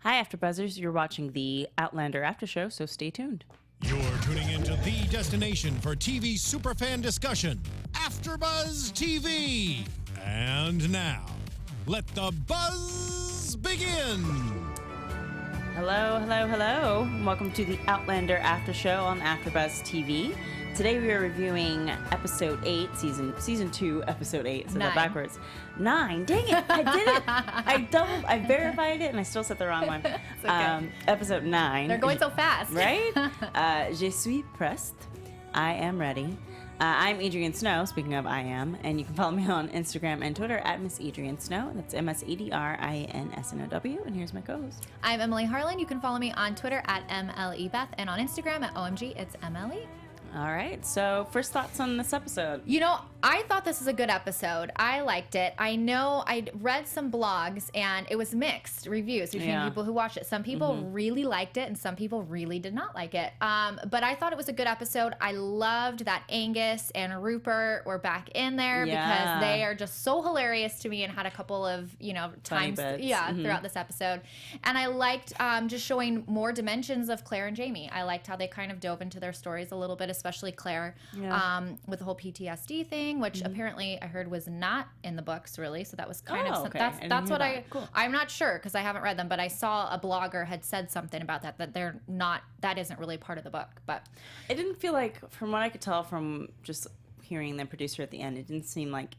Hi, AfterBuzzers. You're watching the Outlander After Show, so stay tuned. You're tuning into the destination for TV superfan discussion, AfterBuzz TV. And now, let the buzz begin. Hello, hello, hello. Welcome to the Outlander After Show on AfterBuzz TV. Today we are reviewing episode 8, season 2, episode 8. So that backwards. 9. Dang it! I did it. I verified it, and I still said the wrong one. It's okay. Episode 9. They're going so fast, right? Je suis prest. I am ready. I'm Adrian Snow. Speaking of I am, and you can follow me on Instagram and Twitter at Miss Adrian Snow. That's MSADRINSNOW. And here's my co-host. I'm Emily Harlan. You can follow me on Twitter at MLEBeth and on Instagram at OMG. It's MLE. All right, so first thoughts on this episode. You know, I thought this was a good episode. I liked it. I know I read some blogs and it was mixed reviews between people who watched it. Some people really liked it and some people really did not like it. But I thought it was a good episode. I loved that Angus and Rupert were back in there because they are just so hilarious to me and had a couple of, times throughout this episode. And I liked just showing more dimensions of Claire and Jamie. I liked how they kind of dove into their stories a little bit, especially Claire, with the whole PTSD thing, which apparently I heard was not in the books really. So that was kind of that's what cool. I'm not sure because I haven't read them, but I saw a blogger had said something about that they're not, that isn't really part of the book. But it didn't feel like, from what I could tell from just hearing the producer at the end, it didn't seem like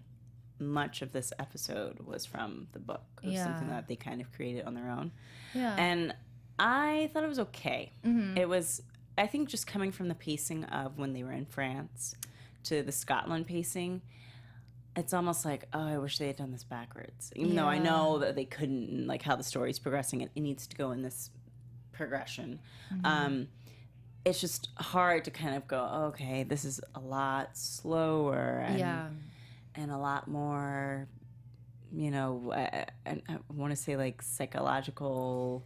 much of this episode was from the book. It was something that they kind of created on their own. Yeah. And I thought it was okay. It was, I think, just coming from the pacing of when they were in France to the Scotland pacing, it's almost like, oh, I wish they had done this backwards. Even though I know that they couldn't, and like how the story's progressing, it needs to go in this progression. It's just hard to kind of go, okay, this is a lot slower and a lot more, I want to say like psychological,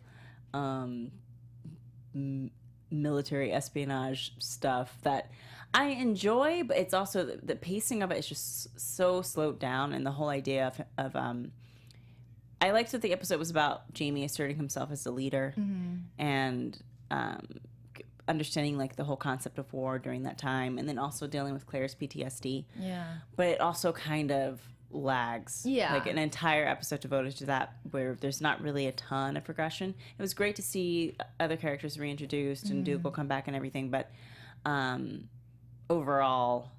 military espionage stuff that I enjoy, but it's also the pacing of it is just so slowed down, and the whole idea of I liked that the episode was about Jamie asserting himself as a leader and understanding like the whole concept of war during that time, and then also dealing with Claire's PTSD. But it also kind of lags. Like an entire episode devoted to that where there's not really a ton of progression. It was great to see other characters reintroduced and Dougal come back and everything, but overall,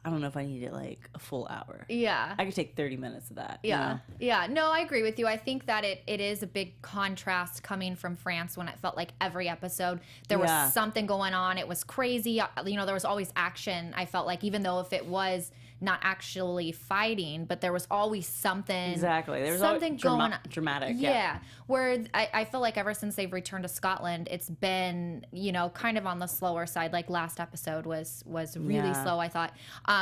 I don't know if I needed like a full hour. I could take 30 minutes of that. No, I agree with you. I think that it is a big contrast coming from France when it felt like every episode there was something going on. It was crazy. There was always action. I felt like, even though if it was not actually fighting, but there was always something. Exactly. There was something going on. Dramatic. Where I feel like ever since they've returned to Scotland, it's been, kind of on the slower side. Like last episode was really slow, I thought.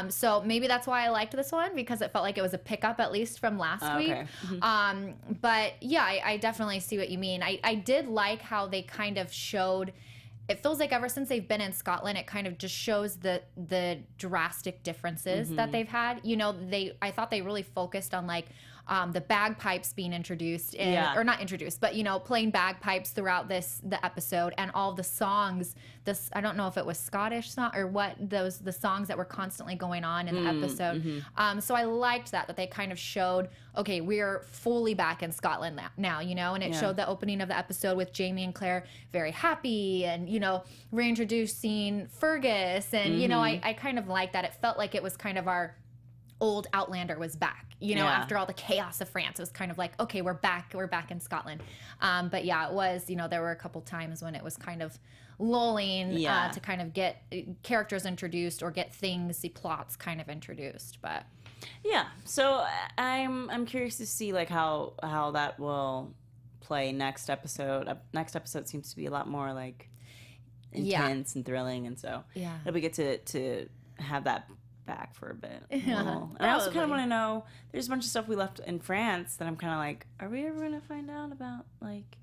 So maybe that's why I liked this one, because it felt like it was a pickup at least from last week. But yeah, I definitely see what you mean. I did like how they kind of showed, it feels like ever since they've been in Scotland, it kind of just shows the drastic differences that they've had. I thought they really focused on like the bagpipes being introduced, or not introduced, but playing bagpipes throughout the episode, and all the songs. I don't know if it was Scottish song or what, the songs that were constantly going on in the episode. So I liked that they kind of showed, okay, we're fully back in Scotland now, and it showed the opening of the episode with Jamie and Claire very happy, and reintroducing Fergus, and I kind of like that. It felt like it was kind of our old Outlander was back, after all the chaos of France. It was kind of like, okay, we're back in Scotland. But yeah, it was, there were a couple times when it was kind of lulling to kind of get characters introduced or get the plots kind of introduced. But yeah, so I'm curious to see like how that will play next episode. Next episode seems to be a lot more like intense and thrilling, and so it'll be good to have that back for a bit. And I also kind of want to know, there's a bunch of stuff we left in France that I'm kind of like, are we ever going to find out about like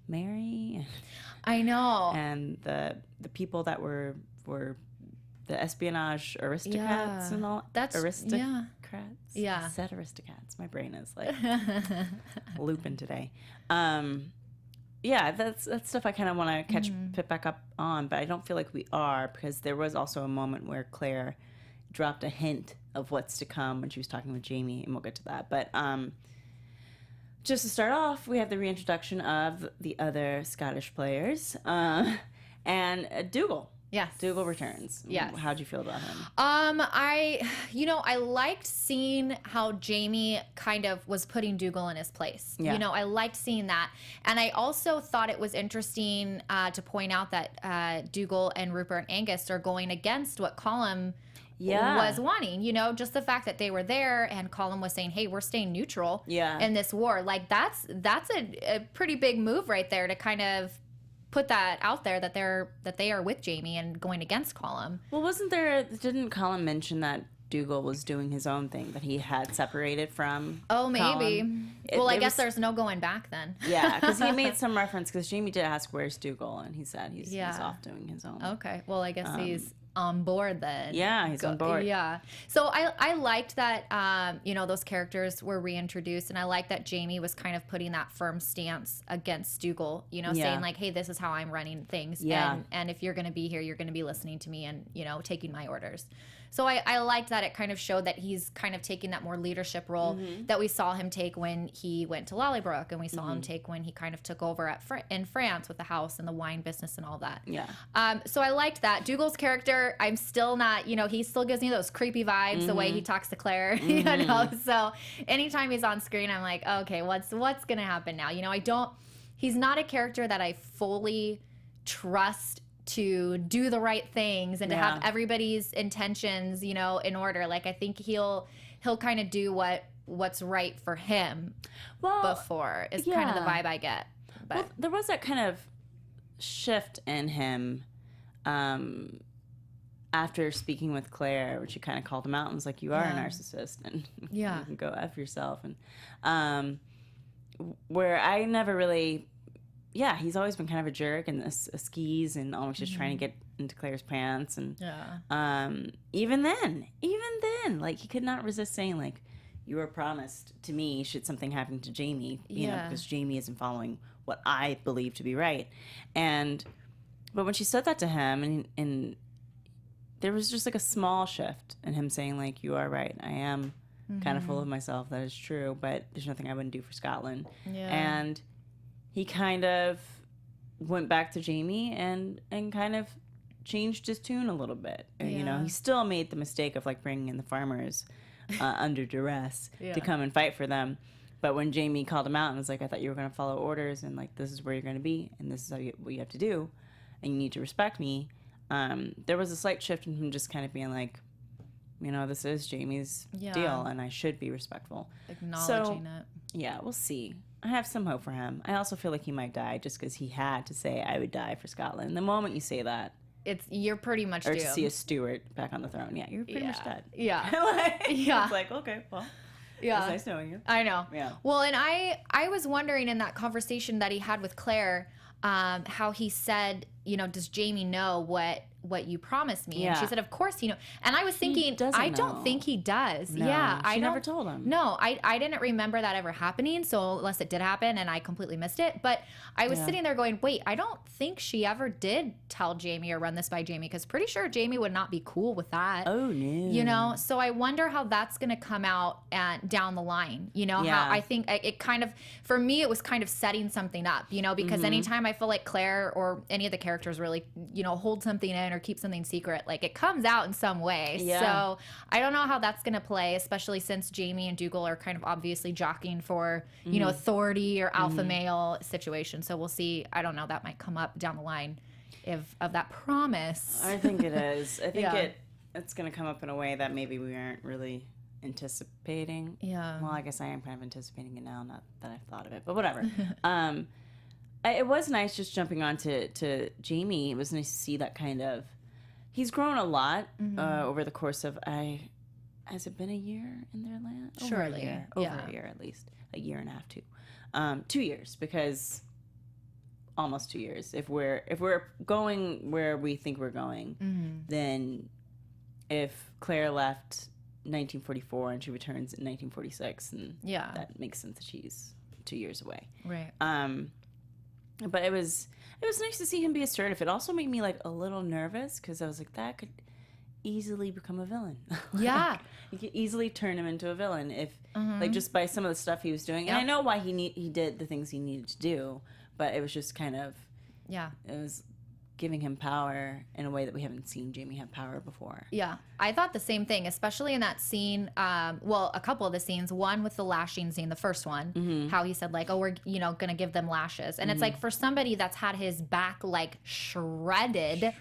Mary? I know. And the people that were the espionage aristocrats and all. That's aristocrats. I said aristocrats. My brain is like looping today. yeah, that's stuff I kind of want to pick back up on, but I don't feel like we are, because there was also a moment where Claire dropped a hint of what's to come when she was talking with Jamie, and we'll get to that. But just to start off, we have the reintroduction of the other Scottish players, and Dougal. Yes. Dougal returns. Yes. How'd you feel about him? I liked seeing how Jamie kind of was putting Dougal in his place. Yeah. I liked seeing that. And I also thought it was interesting to point out that Dougal and Rupert and Angus are going against what Colm was wanting. Just the fact that they were there and Colm was saying, hey, we're staying neutral in this war. Like, that's a pretty big move right there to kind of put that out there, that they are with Jamie and going against Colm. Well, didn't Colm mention that Dougal was doing his own thing, that he had separated from maybe. Colm? I guess there's no going back then. Yeah, because he made some reference, because Jamie did ask, where's Dougal? And he said he's off doing his own. Okay, well, I guess he's on board then. Yeah, he's on board. Yeah. So I liked that, those characters were reintroduced, and I liked that Jamie was kind of putting that firm stance against Dougal, saying like, hey, this is how I'm running things. Yeah. And if you're going to be here, you're going to be listening to me and, taking my orders. So I liked that. It kind of showed that he's kind of taking that more leadership role that we saw him take when he went to Lallybrook, and we saw him take when he kind of took over in France with the house and the wine business and all that. Yeah. So I liked that. Dougal's character, I'm still not, he still gives me those creepy vibes, the way he talks to Claire, So anytime he's on screen, I'm like, okay, what's going to happen now? He's not a character that I fully trust to do the right things and to have everybody's intentions, in order. Like, I think he'll kind of do what's right for him before is kind of the vibe I get. But well, there was that kind of shift in him after speaking with Claire, where she kind of called him out and was like, you are a narcissist, and you can go F yourself. And where I never really... Yeah, he's always been kind of a jerk and a skis and always just trying to get into Claire's pants. And even then, like, he could not resist saying, like, you were promised to me should something happen to Jamie, you know, because Jamie isn't following what I believe to be right. But when she said that to him, and there was just like a small shift in him saying, like, you are right, I am kind of full of myself, that is true, but there's nothing I wouldn't do for Scotland. And he kind of went back to Jamie and kind of changed his tune a little bit. He still made the mistake of, like, bringing in the farmers under duress to come and fight for them. But when Jamie called him out and was like, I thought you were going to follow orders, and, like, this is where you're going to be, and this is what you have to do, and you need to respect me, there was a slight shift in him just kind of being like, this is Jamie's deal, and I should be respectful. Acknowledging it. Yeah, we'll see. I have some hope for him. I also feel like he might die just because he had to say, I would die for Scotland. The moment you say that, you're pretty much doomed. Or to see a Stuart back on the throne. Yeah, you're pretty much dead. Yeah. It's like, okay, well, it's nice knowing you. I know. Yeah. Well, and I was wondering in that conversation that he had with Claire, how he said, does Jamie know what you promised me? And she said, of course he knows. And I was thinking, I don't think he does. No, I never told him. No, I didn't remember that ever happening. So unless it did happen and I completely missed it. But I was sitting there going, wait, I don't think she ever did tell Jamie or run this by Jamie, because pretty sure Jamie would not be cool with that. Oh, no. So I wonder how that's going to come out down the line. How I think it kind of, for me, it was kind of setting something up, because anytime I feel like Claire or any of the characters really, hold something in or keep something secret, like, it comes out in some way. So I don't know how that's going to play, especially since Jamie and Dougal are kind of obviously jockeying for, authority or alpha male situation. So we'll see. I don't know. That might come up down the line of that promise. I think it is. I think it's going to come up in a way that maybe we aren't really anticipating. Yeah. Well, I guess I am kind of anticipating it now, not that I've thought of it, but whatever. It was nice just jumping on to Jamie. It was nice to see that kind of... He's grown a lot over the course of... Has it been a year in their land? Surely. Over a year, at least. A year and a half, too. 2 years, because... Almost 2 years. If we're going where we think we're going, then if Claire left 1944 and she returns in 1946, and that makes sense that she's 2 years away. Right. But it was nice to see him be assertive. It also made me like a little nervous because I was like, that could easily become a villain. Yeah. You could easily turn him into a villain if like just by some of the stuff he was doing. And I know why he did the things he needed to do, but it was just kind of it was giving him power in a way that we haven't seen Jamie have power before. Yeah, I thought the same thing, especially in that scene. Well, a couple of the scenes. One with the lashing scene, the first one, how he said like, "Oh, we're gonna give them lashes," and it's like for somebody that's had his back like shredded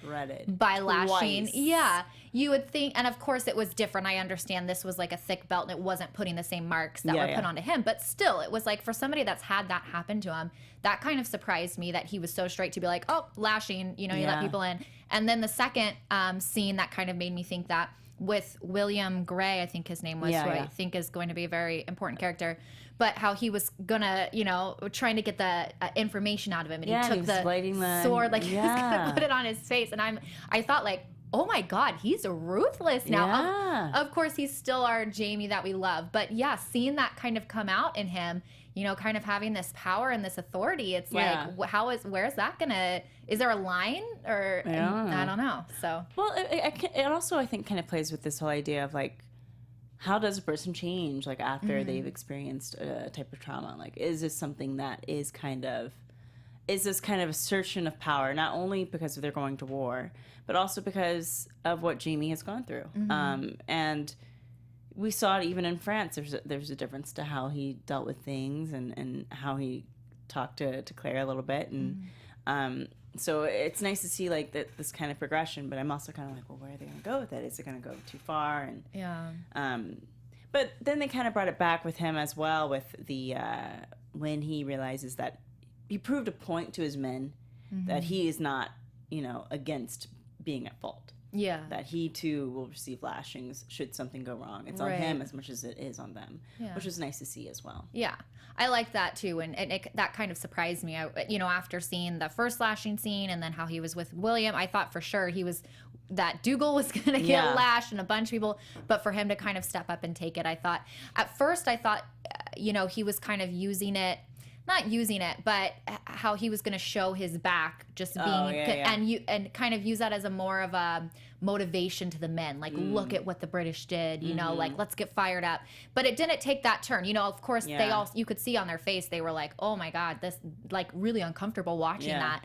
by lashing. Yeah, you would think, and of course it was different. I understand this was like a thick belt, and it wasn't putting the same marks that were put onto him, but still, it was like for somebody that's had that happen to him. That kind of surprised me that he was so straight to be like, oh, lashing, you let people in. And then the second scene that kind of made me think that with William Gray, I think his name was, who I think is going to be a very important character, but how he was gonna, trying to get the information out of him, and he took the sword, like he was gonna put it on his face, and I thought like, oh my God, he's ruthless now. Yeah. Of course, he's still our Jamie that we love, but yeah, seeing that kind of come out in him, kind of having this power and this authority, it's like, where's that gonna, is there a line or, I don't know, so. Well, it also, I think, kind of plays with this whole idea of like, how does a person change, like, after they've experienced a type of trauma? Like, is this something that is this kind of assertion of power, not only because they're going to war, but also because of what Jamie has gone through. And we saw it even in France. There's a difference to how he dealt with things and how he talked to Claire a little bit. And so it's nice to see like this kind of progression, but I'm also kind of like, well, where are they going to go with it? Is it going to go too far? And but then they kind of brought it back with him as well, with the when he realizes that he proved a point to his men that he is not, against being at fault. Yeah. That he too will receive lashings should something go wrong. It's on him as much as it is on them, which was nice to see as well. Yeah. I like that too. And that kind of surprised me. After seeing the first lashing scene and then how he was with William, I thought for sure that Dougal was going to get lashed and a bunch of people, but for him to kind of step up and take it, at first I thought, he was kind of not using it, but how he was going to show his back, just being and kind of use that as a more of a motivation to the men, like look at what the British did, like let's get fired up. But it didn't take that turn. Of course they all, you could see on their face they were like, oh my God, this, like really uncomfortable watching that.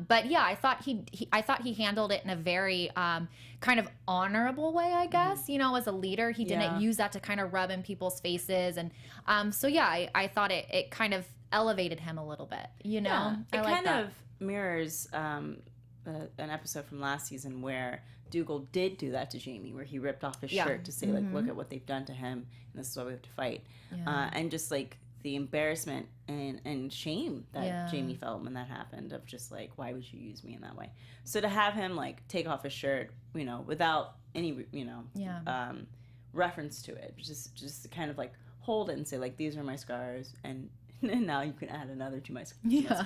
But yeah, I thought he handled it in a very kind of honorable way, I guess. As a leader, he didn't use that to kind of rub in people's faces, and so yeah, I thought it kind of elevated him a little bit. It kind of mirrors an episode from last season where Dougal did do that to Jamie, where he ripped off his shirt to say like, look at what they've done to him, and this is why we have to fight. And just like the embarrassment and shame that Jamie felt when that happened, of just like, why would you use me in that way? So to have him like take off his shirt, without any reference to it, just kind of like hold it and say like, these are my scars, and now you can add another to my scars. Yeah.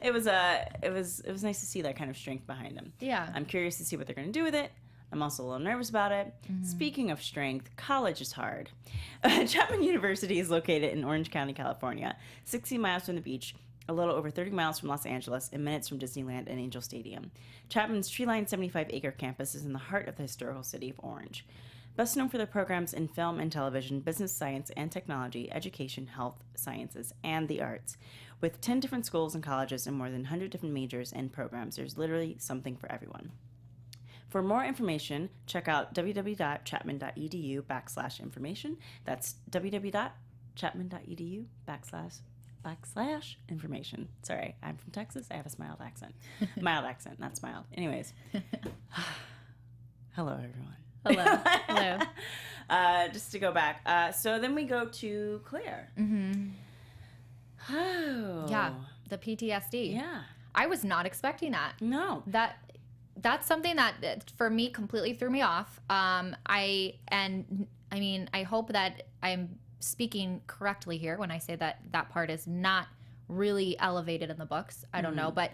It was nice to see that kind of strength behind him. Yeah. I'm curious to see what they're going to do with it. I'm also a little nervous about it. Speaking of strength, college is hard. Chapman University is located in Orange County, California, 60 miles from the beach, a little over 30 miles from Los Angeles, and minutes from Disneyland and Angel Stadium. Chapman's tree-lined 75-acre campus is in the heart of the historical city of Orange. Best known for their programs in film and television, business, science and technology, education, health, sciences, and the arts. With 10 different schools and colleges and more than 100 different majors and programs, there's literally something for everyone. For more information, check out www.chapman.edu/information. That's www.chapman.edu/information. Sorry, I'm from Texas. I have a mild accent. Mild accent, not smiled. Anyways. Hello, everyone. Hello. Just to go back. So then we go to Claire. Oh. Yeah, the PTSD. Yeah. I was not expecting that. No. That's something that for me completely threw me off. I hope that I'm speaking correctly here when I say that part is not really elevated in the books. I don't know, but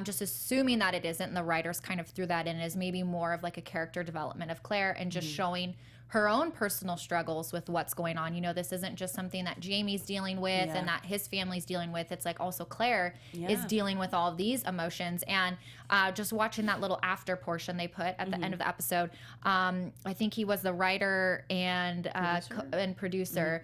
just assuming that it isn't, and the writers kind of threw that in as maybe more of like a character development of Claire and just showing her own personal struggles with what's going on. You know, this isn't just something that Jamie's dealing with and that his family's dealing with. It's like also Claire is dealing with all of these emotions. And just watching that little after portion they put at the end of the episode, I think he was the writer and producer.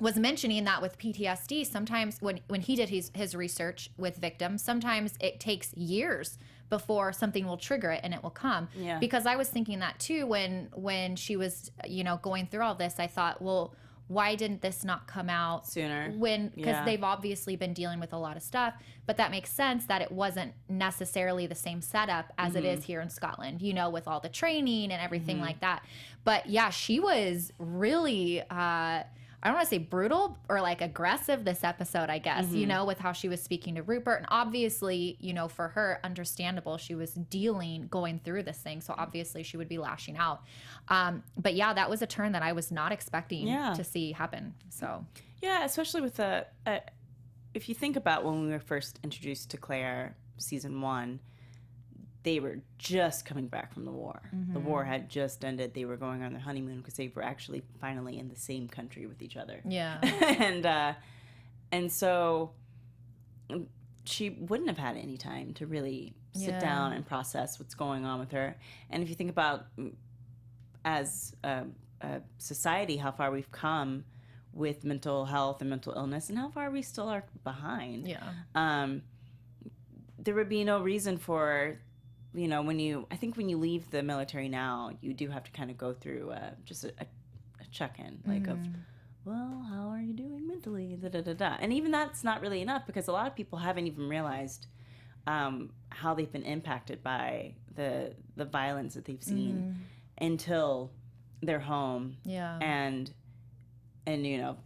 Was mentioning that with PTSD, sometimes when he did his research with victims, sometimes it takes years before something will trigger it and it will come. Yeah. Because I was thinking that too when she was, you know, going through all this. I thought, well, why didn't this not come out sooner? Because they've obviously been dealing with a lot of stuff, but that makes sense that it wasn't necessarily the same setup as it is here in Scotland, you know, with all the training and everything like that. But yeah, she was really I don't want to say brutal or like aggressive this episode, I guess, you know, with how she was speaking to Rupert. And obviously, you know, for her, understandable, she was going through this thing. So obviously she would be lashing out. But yeah, that was a turn that I was not expecting to see happen. So yeah, especially with if you think about when we were first introduced to Claire, season 1, they were just coming back from the war. The war had just ended. They were going on their honeymoon because they were actually finally in the same country with each other. Yeah. and so she wouldn't have had any time to really sit down and process what's going on with her. And if you think about as a society, how far we've come with mental health and mental illness and how far we still are behind. Yeah. There would be no reason for... You know, when you leave the military now, you do have to kind of go through just a check-in, like of, well, how are you doing mentally? Da, da, da, da. And even that's not really enough because a lot of people haven't even realized how they've been impacted by the violence that they've seen until they're home. Yeah. And you know,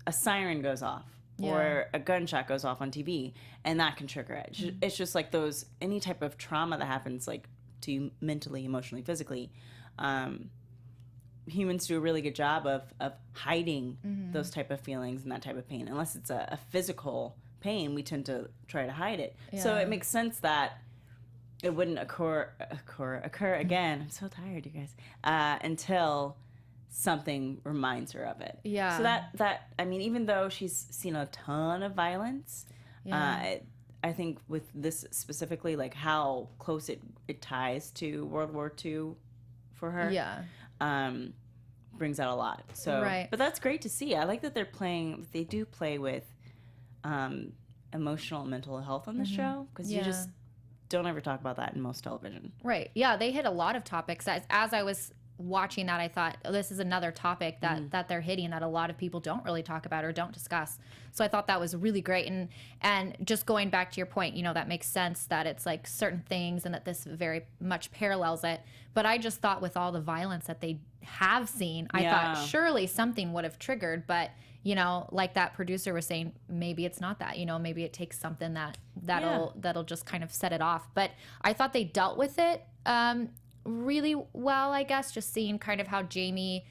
a siren goes off. Yeah. Or a gunshot goes off on TV, and that can trigger it. It's just like any type of trauma that happens, like to you mentally, emotionally, physically. Humans do a really good job of hiding those type of feelings and that type of pain. Unless it's a physical pain, we tend to try to hide it. Yeah. So it makes sense that it wouldn't occur again. I'm so tired, you guys. Until something reminds her of it. Yeah. So that I mean, even though she's seen a ton of violence, I think with this specifically, like how close it ties to World War II for her. Yeah. Brings out a lot. So, but that's great to see. I like that they do play with emotional and mental health on the show because you just don't ever talk about that in most television. Right. Yeah. They hit a lot of topics. As I was watching that, I thought, oh, this is another topic that they're hitting that a lot of people don't really talk about or don't discuss. So I thought that was really great. And just going back to your point, you know, that makes sense that it's like certain things and that this very much parallels it. But I just thought with all the violence that they have seen, I thought surely something would have triggered. But, you know, like that producer was saying, maybe it's not that, you know, maybe it takes something that'll just kind of set it off. But I thought they dealt with it really well, I guess, just seeing kind of how Jamie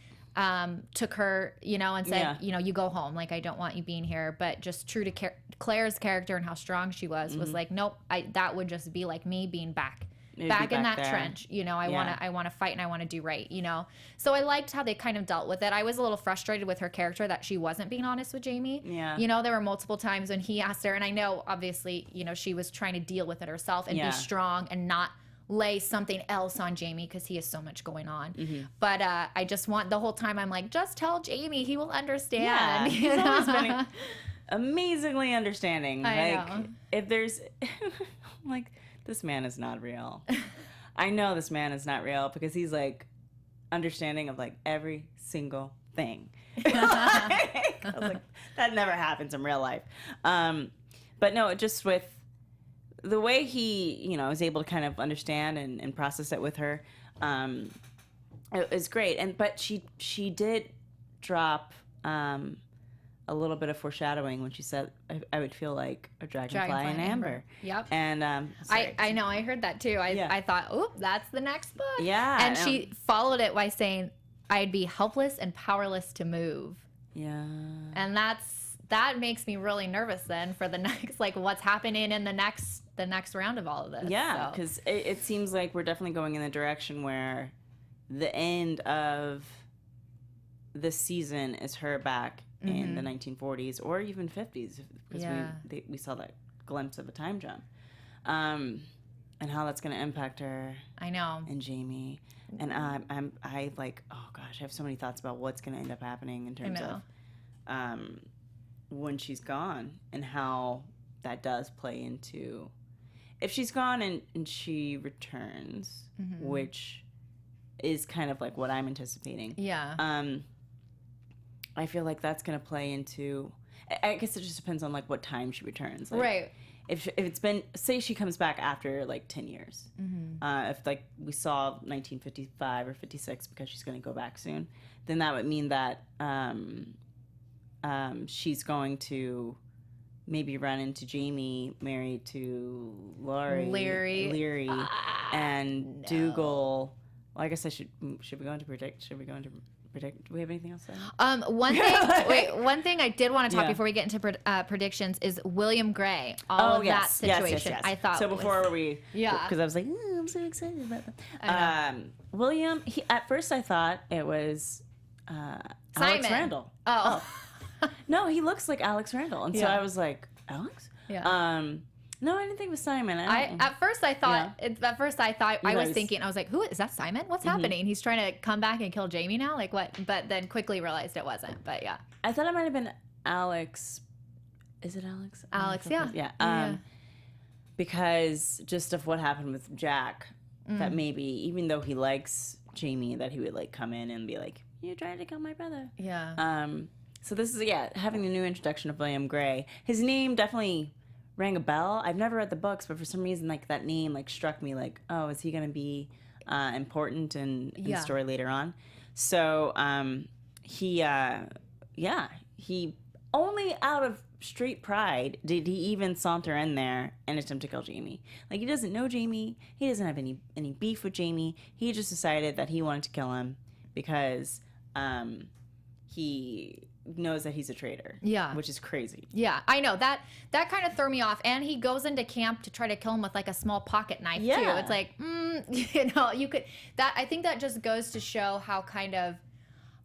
took her, you know, and said, you know, you go home. Like, I don't want you being here. But just true to Claire's character and how strong she was like, nope, that would just be like me being back in that trench. You know, I want to fight and I want to do right, you know. So I liked how they kind of dealt with it. I was a little frustrated with her character that she wasn't being honest with Jamie. Yeah. You know, there were multiple times when he asked her, and I know, obviously, you know, she was trying to deal with it herself and be strong and not lay something else on Jamie because he has so much going on. But I just want the whole time I'm like, just tell Jamie, he will understand. Yeah, he's always been amazingly understanding. I know. If there's like, this man is not real. I know this man is not real because he's like understanding of like every single thing. I was like, that never happens in real life. But no, just with the way he, you know, is able to kind of understand and process it with her, it was great. But she did drop a little bit of foreshadowing when she said, I would feel like a dragonfly in amber. Yep. And I know, I heard that too. I thought, oh, that's the next book. Yeah. And she followed it by saying, I'd be helpless and powerless to move. Yeah. And that's that makes me really nervous then for the next, like, what's happening in the next round of all of this. Yeah, because it seems like we're definitely going in the direction where the end of this season is her back in the 1940s or even 50s, because we saw that glimpse of a time jump, and how that's going to impact her. I know. And Jamie, and I like, oh gosh, I have so many thoughts about what's going to end up happening in terms of when she's gone, and how that does play into if she's gone and she returns, which is kind of like what I'm anticipating. Yeah. I feel like that's going to play into, I guess it just depends on like what time she returns. Like, right. If it's been, say she comes back after like 10 years. If like we saw 1955 or 56 because she's going to go back soon, then that would mean that she's going to maybe run into Jamie married to Leary, and no. Dougal. Well, I guess should we go into predict? Should we go into predict? Do we have anything else to say? One thing I did want to talk before we get into predictions is William Grey. That situation. Yes. I thought. So before because I was like, I'm so excited about that. William. At first I thought it was Alex Randall. Oh. No, he looks like Alex Randall, and so I was like, Alex? Yeah. No, I didn't think it was Simon. At first I thought I was thinking, I was like, who is that? Simon? What's happening? He's trying to come back and kill Jamie now? Like what? But then quickly realized it wasn't. But yeah. I thought it might have been Alex. Is it Alex? Alex, yeah. Yeah. Because just of what happened with Jack, that maybe even though he likes Jamie, that he would like come in and be like, "You tried to kill my brother." Yeah. So this is having the new introduction of William Grey. His name definitely rang a bell. I've never read the books, but for some reason, like that name like struck me. Like, oh, is he going to be important in the story later on? So he only out of street pride did he even saunter in there and attempt to kill Jamie. Like he doesn't know Jamie. He doesn't have any beef with Jamie. He just decided that he wanted to kill him because he knows that he's a traitor. Yeah. Which is crazy. Yeah, I know. That kind of threw me off. And he goes into camp to try to kill him with like a small pocket knife too. It's like, you could, I think that just goes to show how kind of,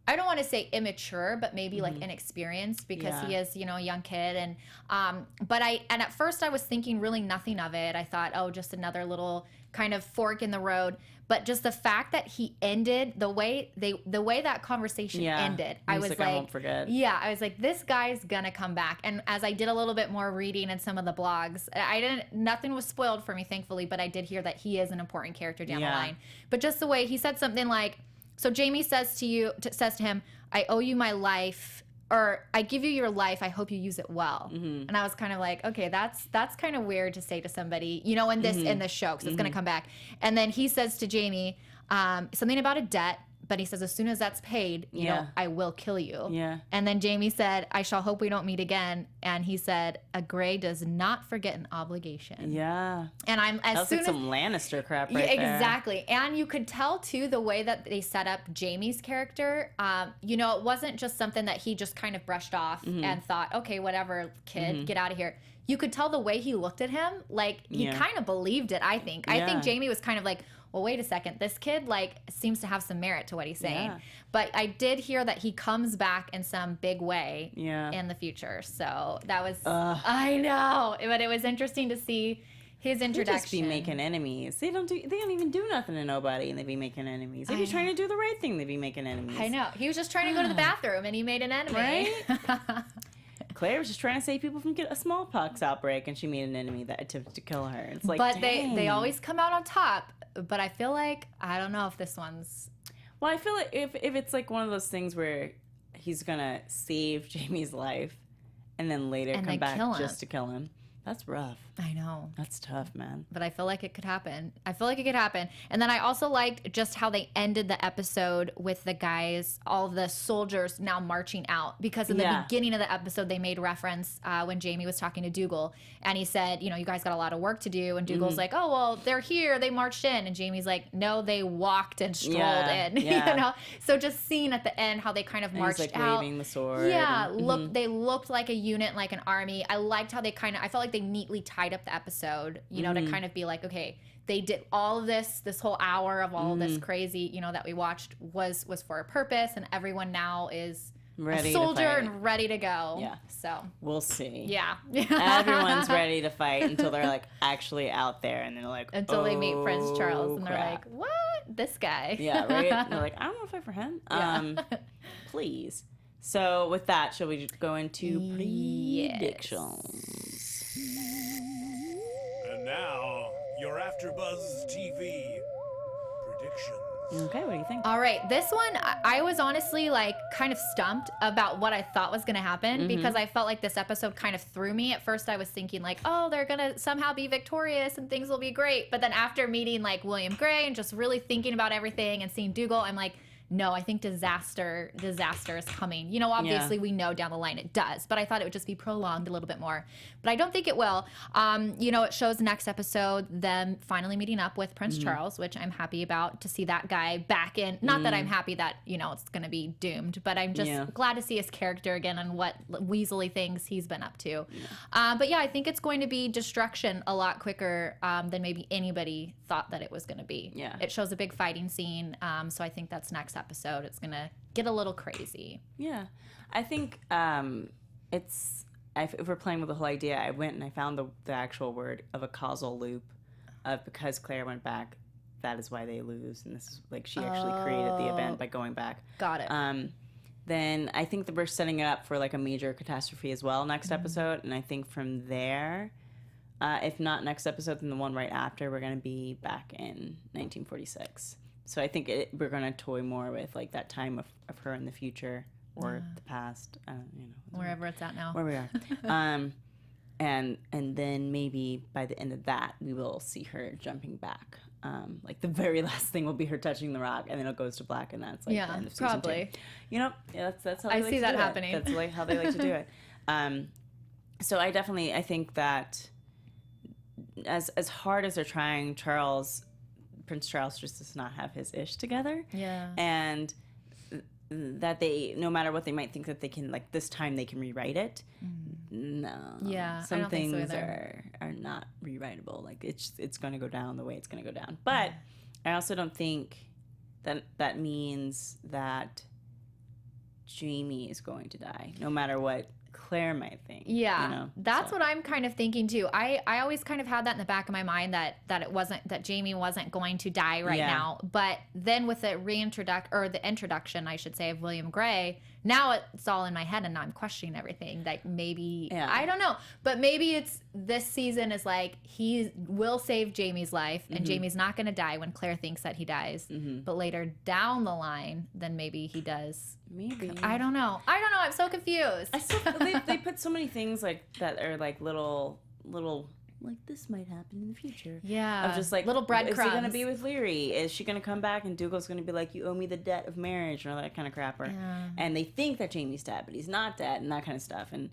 I don't want to say immature, but maybe like inexperienced, because he is, a young kid. And, and at first I was thinking really nothing of it. I thought, oh, just another little kind of fork in the road. But just the fact that he ended the way that conversation ended, I was like, I won't forget. Yeah, I was like, this guy's gonna come back. And as I did a little bit more reading in some of the blogs, nothing was spoiled for me, thankfully. But I did hear that he is an important character down the line. But just the way he said something like, so Jamie says to him, "I owe you my life." Or, "I give you your life, I hope you use it well." And I was kind of like, okay, that's kind of weird to say to somebody, in this show, because it's going to come back. And then he says to Jamie something about a debt, but he says, as soon as that's paid, I will kill you. Yeah. And then Jamie said, "I shall hope we don't meet again." And he said, "A Grey does not forget an obligation." Yeah. And that's like some Lannister crap right there. Exactly. And you could tell, too, the way that they set up Jamie's character. It wasn't just something that he just kind of brushed off and thought, okay, whatever, kid, get out of here. You could tell the way he looked at him, like, he kind of believed it, I think. I think Jamie was kind of like, well, wait a second, this kid, like, seems to have some merit to what he's saying. Yeah. But I did hear that he comes back in some big way in the future. So that was, I know, but it was interesting to see his introduction. They just be making enemies. They don't even do nothing to nobody, and they be making enemies. They be trying to do the right thing. They be making enemies. I know. He was just trying to go to the bathroom, and he made an enemy. Right? Claire was just trying to save people from a smallpox outbreak, and she made an enemy that attempted to kill her. It's like, but they always come out on top. But I feel like, I don't know if this one's... Well, I feel like if it's like one of those things where he's going to save Jamie's life and then later come back just to kill him, That's rough. I know. That's tough, man. But I feel like it could happen. And then I also liked just how they ended the episode with the guys, all the soldiers now marching out. Because in the beginning of the episode, they made reference when Jamie was talking to Dougal. And he said, you guys got a lot of work to do. And Dougal's like, oh, well, they're here. They marched in. And Jamie's like, no, they walked and strolled in. Yeah. So just seeing at the end how they kind of marched he's, out. waving the sword. Yeah. They looked like a unit, like an army. I liked how they I felt like they neatly tied up the episode, to kind of be like, okay, they did all of this whole hour of all of this crazy, that we watched was for a purpose, and everyone now is ready, a soldier and ready to go. Yeah. So we'll see. Yeah. Everyone's ready to fight until they're like actually out there, and they're like, until they meet Prince Charles, and they're like, what? This guy? Yeah, right. And they're like, I don't want to fight for him. Yeah. Please. So with that, shall we go into predictions? And now, your AfterBuzz TV predictions. Okay, what do you think? All right, this one, I was honestly kind of stumped about what I thought was going to happen because I felt like this episode kind of threw me. At first I was thinking oh, they're going to somehow be victorious and things will be great. But then after meeting William Craigh and just really thinking about everything and seeing Dougal, I'm like, no, I think disaster is coming. Obviously we know down the line it does, but I thought it would just be prolonged a little bit more. But I don't think it will. It shows next episode them finally meeting up with Prince Charles, which I'm happy about to see that guy back in. Not that I'm happy that, it's going to be doomed, but I'm just glad to see his character again and what weaselly things he's been up to. But yeah, I think it's going to be destruction a lot quicker than maybe anybody thought that it was going to be. Yeah. It shows a big fighting scene, so I think that's next episode. It's gonna get a little crazy. Yeah, I think if we're playing with the whole idea, I went and I found the actual word of a causal loop of because Claire went back, that is why they lose, and this is she actually created the event by going back. Got it. Then I think that we're setting it up for a major catastrophe as well next episode, and I think from there, if not next episode, then the one right after, we're gonna be back in 1946. So I think we're going to toy more with that time of her in the future or the past, wherever it's at now. Where we are. And then maybe by the end of that, we will see her jumping back. The very last thing will be her touching the rock, and then it goes to black, and that's the end of season probably. 2. That's how they I like see to that do happening. It. That's how they like to do it. So I think that as hard as they're trying, Prince Charles just does not have his ish together. Yeah. And that they, no matter what they might think that they can, this time they can rewrite it. No. Yeah. Some things are not rewritable. It's going to go down the way it's going to go down. But I also don't think that means that Jamie is going to die, no matter what Claire might think. Yeah, that's what I'm kind of thinking too. I always kind of had that in the back of my mind that Jamie wasn't going to die right now. But then with the introduction, I should say, of William Craigh, now it's all in my head and now I'm questioning everything. Maybe I don't know, but maybe it's this season is he will save Jamie's life and Jamie's not going to die when Claire thinks that he dies. But later down the line, then maybe he does. Maybe. I don't know. I'm so confused. They put so many things that are little this might happen in the future. Yeah. Of just little breadcrumbs. Is he going to be with Leary? Is she going to come back and Dougal's going to be like, you owe me the debt of marriage and all that kind of crap. And they think that Jamie's dead, but he's not dead and that kind of stuff. And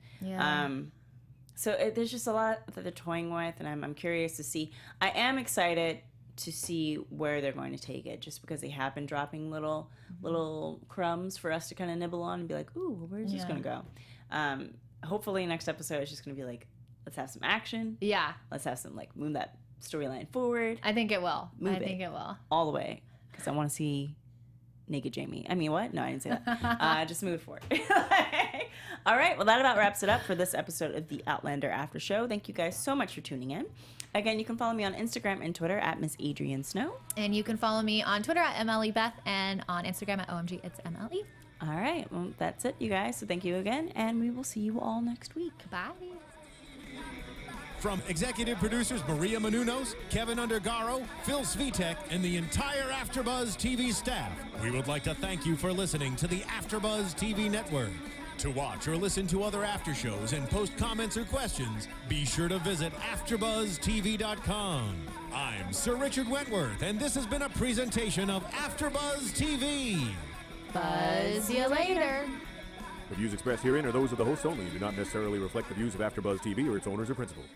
so there's just a lot that they're toying with, and I'm curious to see. I am excited to see where they're going to take it, just because they have been dropping little crumbs for us to kind of nibble on and be like, ooh, where's this going to go? Hopefully next episode is just going to be let's have some action. Yeah. Let's have some move that storyline forward. I think it will. I think it will. All the way, because I want to see naked Jamie. I mean, what? No, I didn't say that. Just move it forward. All right. Well, that about wraps it up for this episode of the Outlander After Show. Thank you guys so much for tuning in. Again, you can follow me on Instagram and Twitter at Miss Adrian Snow. And you can follow me on Twitter at MLEBeth and on Instagram at OMG It's MLE. All right. Well, that's it, you guys. So thank you again, and we will see you all next week. Bye. From executive producers Maria Menounos, Kevin Undergaro, Phil Svitek, and the entire AfterBuzz TV staff, we would like to thank you for listening to the AfterBuzz TV network. To watch or listen to other after shows and post comments or questions, be sure to visit AfterBuzzTV.com. I'm Sir Richard Wentworth, and this has been a presentation of AfterBuzz TV. Buzz you later. The views expressed herein are those of the hosts only and do not necessarily reflect the views of AfterBuzz TV or its owners or principals.